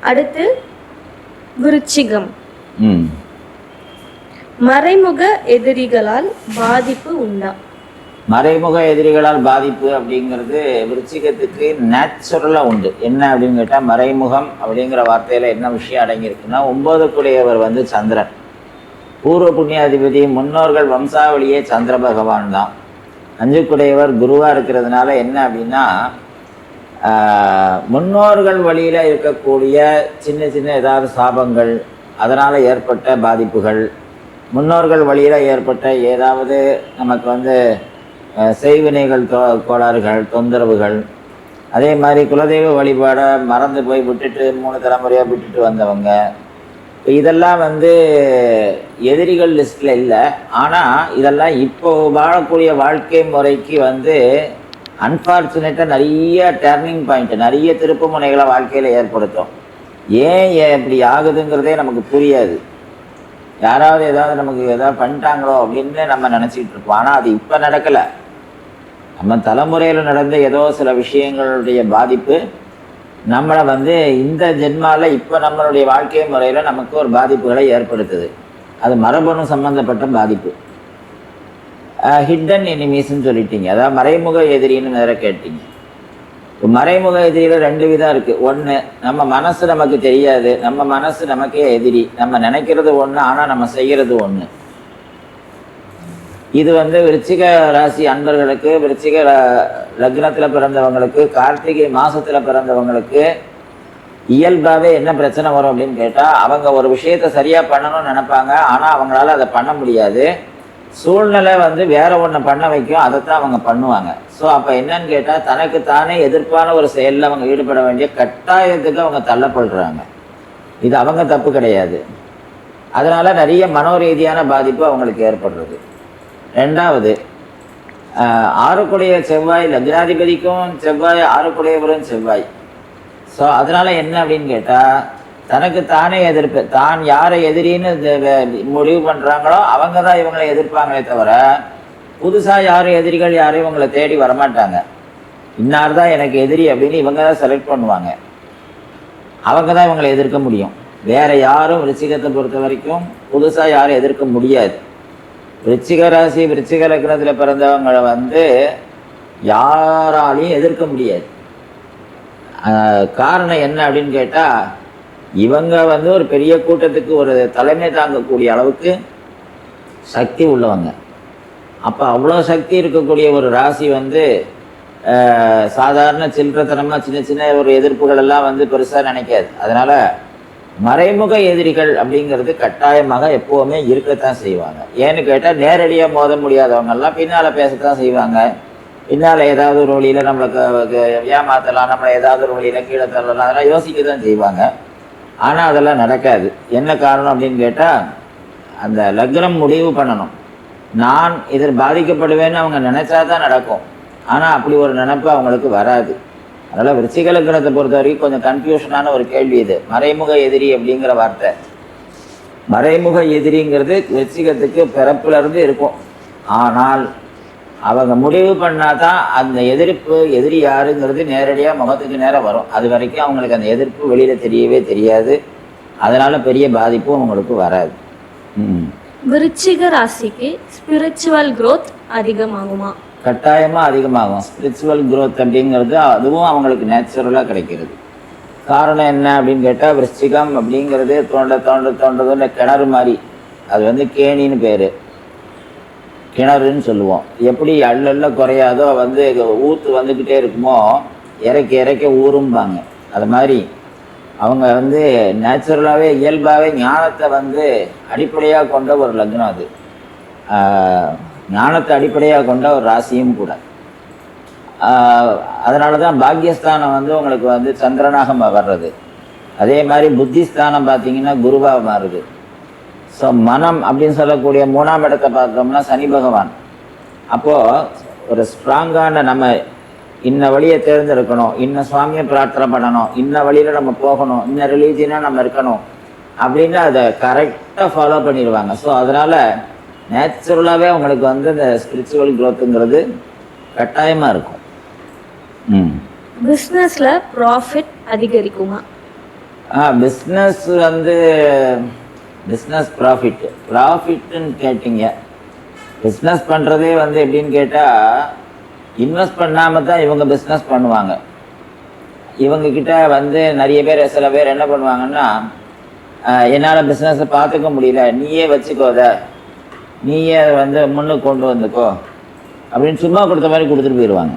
அடுத்து விருச்சிகம். மறைமுக எதிரிகளால் பாதிப்பு உண்டா? மறைமுக எதிரிகளால் பாதிப்பு அப்படிங்கிறது விருச்சிகத்துக்கு நேச்சுரலாக உண்டு. என்ன அப்படின்னு கேட்டால், மறைமுகம் அப்படிங்கிற வார்த்தையில் என்ன விஷயம் அடங்கியிருக்குன்னா, 9க்குடையவர் வந்து சந்திரன், பூர்வ புண்ணியாதிபதி, முன்னோர்கள் வம்சாவளியே சந்திர பகவான் தான். 5க்குடையவர் குருவாக இருக்கிறதுனால என்ன அப்படின்னா, முன்னோர்கள் வழியில் இருக்கக்கூடிய சின்ன சின்ன ஏதாவது சாபங்கள், அதனால் ஏற்பட்ட பாதிப்புகள், முன்னோர்கள் வழியில் ஏற்பட்ட ஏதாவது நமக்கு வந்து செய்வினைகள், கோளாறுகள், தொந்தரவுகள், அதே மாதிரி குலதெய்வ வழிபாடை மறந்து போய் விட்டுட்டு 3 தலைமுறையாக விட்டுட்டு வந்தவங்க, இதெல்லாம் வந்து எதிரிகள் லிஸ்ட்டில் இல்லை. ஆனால் இதெல்லாம் இப்போ வாழக்கூடிய வாழ்க்கை முறைக்கு வந்து அன்ஃபார்ச்சுனேட்டாக நிறைய டர்னிங் பாயிண்ட், நிறைய திருப்பு முனைகளை வாழ்க்கையில் ஏற்படுத்தும். ஏன் இப்படி ஆகுதுங்கிறதே நமக்கு புரியாது. யாராவது ஏதாவது நமக்கு ஏதாவது பண்ணிட்டாங்களோ அப்படின்னு நம்ம நினச்சிக்கிட்டு இருப்போம். ஆனால் அது இப்போ நடக்கலை. நம்ம தலைமுறையில் நடந்த ஏதோ சில விஷயங்களுடைய பாதிப்பு நம்மளை வந்து இந்த ஜென்மாவில் இப்போ நம்மளுடைய வாழ்க்கை முறையில் நமக்கு ஒரு பாதிப்புகளை ஏற்படுத்துது. அது மரபணு சம்பந்தப்பட்ட பாதிப்பு. ஹிட்டன் எனிமீஸ்ன்னு சொல்லிட்டீங்க, அதாவது மறைமுக எதிரின்னு வேற கேட்டீங்க. மறைமுக எதிரியில் 2 விதம் இருக்குது. ஒன்று, நம்ம மனசு நமக்கு தெரியாது, நம்ம மனசு நமக்கே எதிரி. நம்ம நினைக்கிறது ஒன்று, ஆனால் நம்ம செய்கிறது ஒன்று. இது வந்து விருச்சிக ராசி அன்பர்களுக்கு, விருச்சிக லக்னத்தில் பிறந்தவங்களுக்கு, கார்த்திகை மாதத்தில் பிறந்தவங்களுக்கு இயல்பாகவே என்ன பிரச்சனை வரும் அப்படின்னு கேட்டால், அவங்க ஒரு விஷயத்தை சரியாக பண்ணணும்னு நினைப்பாங்க, ஆனால் அவங்களால அதை பண்ண முடியாது. சூழ்நிலை வந்து வேற ஒன்று பண்ண வைக்கும், அதைத்தான் அவங்க பண்ணுவாங்க. ஸோ அப்போ என்னன்னு கேட்டால், தனக்கு தானே எதிர்ப்பான ஒரு செயலில் அவங்க ஈடுபட வேண்டிய கட்டாயத்துக்கு அவங்க தள்ளப்படுறாங்க. இது அவங்க தப்பு கிடையாது. அதனால் நிறைய மனோரீதியான பாதிப்பு அவங்களுக்கு ஏற்படுறது. 2வது, 6க்குடைய செவ்வாய், லக்னாதிபதிக்கும் செவ்வாய், 6க்குடையவரும் செவ்வாய். ஸோ அதனால் என்ன அப்படின்னு கேட்டால், தனக்கு தானே எதிர்ப்பு, தான் யாரை எதிரின்னு முடிவு பண்ணுறாங்களோ அவங்க தான் இவங்களை எதிர்ப்பாங்களே தவிர, புதுசாக யாரும் எதிரிகள் யாரும் இவங்களை தேடி வரமாட்டாங்க. இன்னார் தான் எனக்கு எதிரி அப்படின்னு இவங்க தான் செலக்ட் பண்ணுவாங்க. அவங்க தான் இவங்களை எதிர்க்க முடியும். வேறு யாரும் விருச்சிகத்தை பொறுத்த வரைக்கும் புதுசாக யாரும் எதிர்க்க முடியாது. விருச்சிக ராசி, விருச்சிக லக்னத்தில் பிறந்தவங்களை வந்து யாராலையும் எதிர்க்க முடியாது. காரணம் என்ன அப்படின்னு கேட்டால், இவங்க வந்து ஒரு பெரிய கூட்டத்துக்கு ஒரு தலைமை தாங்கக்கூடிய அளவுக்கு சக்தி உள்ளவங்க. அப்போ அவ்வளோ சக்தி இருக்கக்கூடிய ஒரு ராசி வந்து சாதாரண சில்லறத்தனமாக சின்ன சின்ன ஒரு எதிர்ப்புகள் எல்லாம் வந்து பெருசாக நினைக்காது. அதனால் மறைமுக எதிரிகள் அப்படிங்கிறது கட்டாயமாக எப்போவுமே இருக்கத்தான் செய்வாங்க. ஏன்னு கேட்டால், நேரடியாக மோத முடியாதவங்கெல்லாம் பின்னால் பேசத்தான் செய்வாங்க. பின்னால் ஏதாவது ஒரு வழியில் நம்மளுக்கு ஏமாற்றலாம், நம்மளை ஏதாவது ஒரு வழியில் கீழே தள்ளலாம், அதெல்லாம் யோசிக்க தான் செய்வாங்க. ஆனால் அதெல்லாம் நடக்காது. என்ன காரணம் அப்படின்னு கேட்டால், அந்த லக்னம் முடிவு பண்ணணும், நான் இதில் பாதிக்கப்படுவேன்னு அவங்க நினச்சா தான் நடக்கும். ஆனால் அப்படி ஒரு நினைப்பு அவங்களுக்கு வராது. அதனால் விருச்சிக லக்னத்தை பொறுத்த வரைக்கும் கொஞ்சம் கன்ஃபியூஷனான ஒரு கேள்வி இது, மறைமுக எதிரி அப்படிங்கிற வார்த்தை. மறைமுக எதிரிங்கிறது விருச்சிகத்துக்கு பிறப்பிலிருந்து இருக்கும். ஆனால் அவங்க முடிவு பண்ணால் தான் அந்த எதிரி யாருங்கிறது நேரடியாக முகத்துக்கு நேரம் வரும். அது வரைக்கும் அவங்களுக்கு அந்த எதிர்ப்பு வெளியில் தெரியவே தெரியாது. அதனால் பெரிய பாதிப்பும் அவங்களுக்கு வராது. விருச்சிக ராசிக்கு ஸ்பிரிச்சுவல் growth அதிகமாகுமா? கட்டாயமாக அதிகமாகும். ஸ்பிரிச்சுவல் growth அப்படிங்கிறது அதுவும் அவங்களுக்கு நேச்சுரலாக கிடைக்கிறது. காரணம் என்ன அப்படின்னு கேட்டால், விருச்சிகம் அப்படிங்கிறது தோன்றதுன்னு கிணறு மாதிரி. அது வந்து கேணின்னு பேர், கிணறுன்னு சொல்லுவோம். எப்படி அள்ளல்ல குறையாதோ வந்து ஊற்று வந்துக்கிட்டே இருக்குமோ, இறக்க ஊறும்பாங்க. அது மாதிரி அவங்க வந்து நேச்சுரலாகவே இயல்பாகவே ஞானத்தை வந்து அடிப்படையாக கொண்ட ஒரு லக்னம். அது ஞானத்தை அடிப்படையாக கொண்ட ஒரு ராசியும் கூட. அதனால தான் பாக்யஸ்தானம் வந்து உங்களுக்கு வந்து சந்திரனாக வர்றது. அதே மாதிரி புத்திஸ்தானம் பார்த்தீங்கன்னா குருவாக மாறுது. ஸோ மனம் அப்படின்னு சொல்லக்கூடிய 3ஆம் இடத்தை பார்த்தோம்னா சனி பகவான். அப்போது ஒரு ஸ்ட்ராங்கான நம்ம இன்ன வழியை தேர்ந்தெடுக்கணும், இன்ன சுவாமியை பிரார்த்தனை பண்ணணும், இன்ன வழியில் நம்ம போகணும், இன்ன ரிலீஜியனாக நம்ம இருக்கணும் அப்படின்னு அதை கரெக்டாக ஃபாலோ பண்ணிடுவாங்க. ஸோ அதனால் நேச்சுரலாகவே அவங்களுக்கு வந்து இந்த ஸ்பிரிச்சுவல் க்ரோத்துங்கிறது கட்டாயமாக இருக்கும். பிஸ்னஸில் ப்ராஃபிட் அதிகரிக்குமா? பிஸ்னஸ் வந்து பிஸ்னஸ் ப்ராஃபிட்டுன்னு கேட்டிங்க. பிஸ்னஸ் பண்ணுறதே வந்து எப்படின்னு கேட்டால், இன்வெஸ்ட் பண்ணாமல் தான் இவங்க பிஸ்னஸ் பண்ணுவாங்க. இவங்கக்கிட்ட வந்து நிறைய பேர், சில பேர் என்ன பண்ணுவாங்கன்னா, என்னால் பிஸ்னஸை பார்த்துக்க முடியல, நீயே வச்சுக்கோத, நீயே அதை வந்து முன்னுக்கு கொண்டு வந்துக்கோ அப்படின்னு சும்மா கொடுத்த மாதிரி கொடுத்துட்டு போயிடுவாங்க.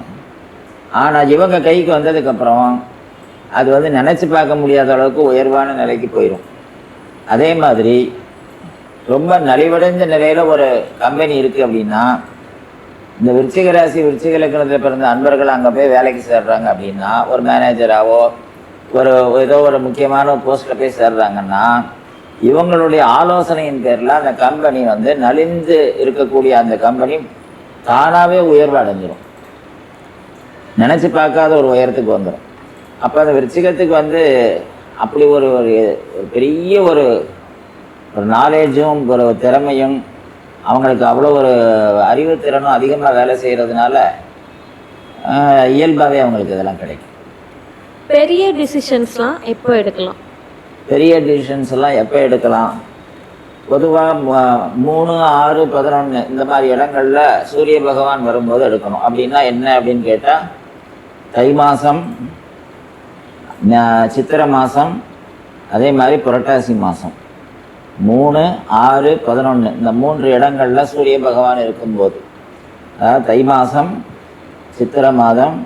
ஆனால் இவங்க கைக்கு வந்ததுக்கப்புறம் அது வந்து நினச்சி பார்க்க முடியாத அளவுக்கு உயர்வான நிலைக்கு போயிடும். அதே மாதிரி ரொம்ப நலிவடைஞ்ச நிலையில் ஒரு கம்பெனி இருக்குது அப்படின்னா, இந்த விருச்சிக ராசி விருச்சிக லக்னத்தில் பிறந்த அன்பர்கள் அங்கே போய் வேலைக்கு சேர்றாங்க அப்படின்னா, ஒரு மேனேஜராகவோ ஏதோ ஒரு முக்கியமான போஸ்ட்டில் போய் சேர்றாங்கன்னா, இவங்களுடைய ஆலோசனையின் பேரில் அந்த கம்பெனி வந்து நலிந்து இருக்கக்கூடிய அந்த கம்பெனி தானாகவே உயர்வு அடைஞ்சிடும், நினச்சி பார்க்காத ஒரு உயரத்துக்கு வந்துடும். அப்போ அந்த விருச்சிகத்துக்கு வந்து அப்படி ஒரு பெரிய ஒரு நாலேஜும் ஒரு திறமையும், அவங்களுக்கு அவ்வளோ ஒரு அறிவுத்திறனும் அதிகமாக வேலை செய்கிறதுனால இயல்பாகவே அவங்களுக்கு இதெல்லாம் கிடைக்கும். பெரிய டிசிஷன்ஸ்லாம் எப்போ எடுக்கலாம்? பெரிய டிசிஷன்ஸ் எல்லாம் எப்போ எடுக்கலாம்? பொதுவாக 3, 6, 11 இந்த மாதிரி இடங்களில் சூரிய பகவான் வரும்போது எடுக்கணும். அப்படின்னா என்ன அப்படின்னு கேட்டால், தை மாதம், சித்திரை மாதம், அதே மாதிரி புரட்டாசி மாதம் 3, 6, 11 இந்த 3 இடங்களில் சூரிய பகவான் இருக்கும்போது, அதாவது தை மாதம், சித்திரை மாதம்,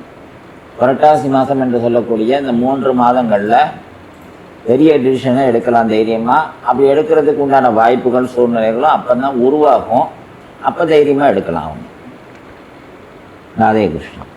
புரட்டாசி மாதம் என்று சொல்லக்கூடிய இந்த 3 மாதங்களில் பெரிய டிசிஷனை எடுக்கலாம் தைரியமாக. அப்படி எடுக்கிறதுக்கு உண்டான வாய்ப்புகள் சூழ்நிலைகளும் அப்போ தான் உருவாகும். அப்போ தைரியமாக எடுக்கலாம் அவங்க. ராதே கிருஷ்ணன்.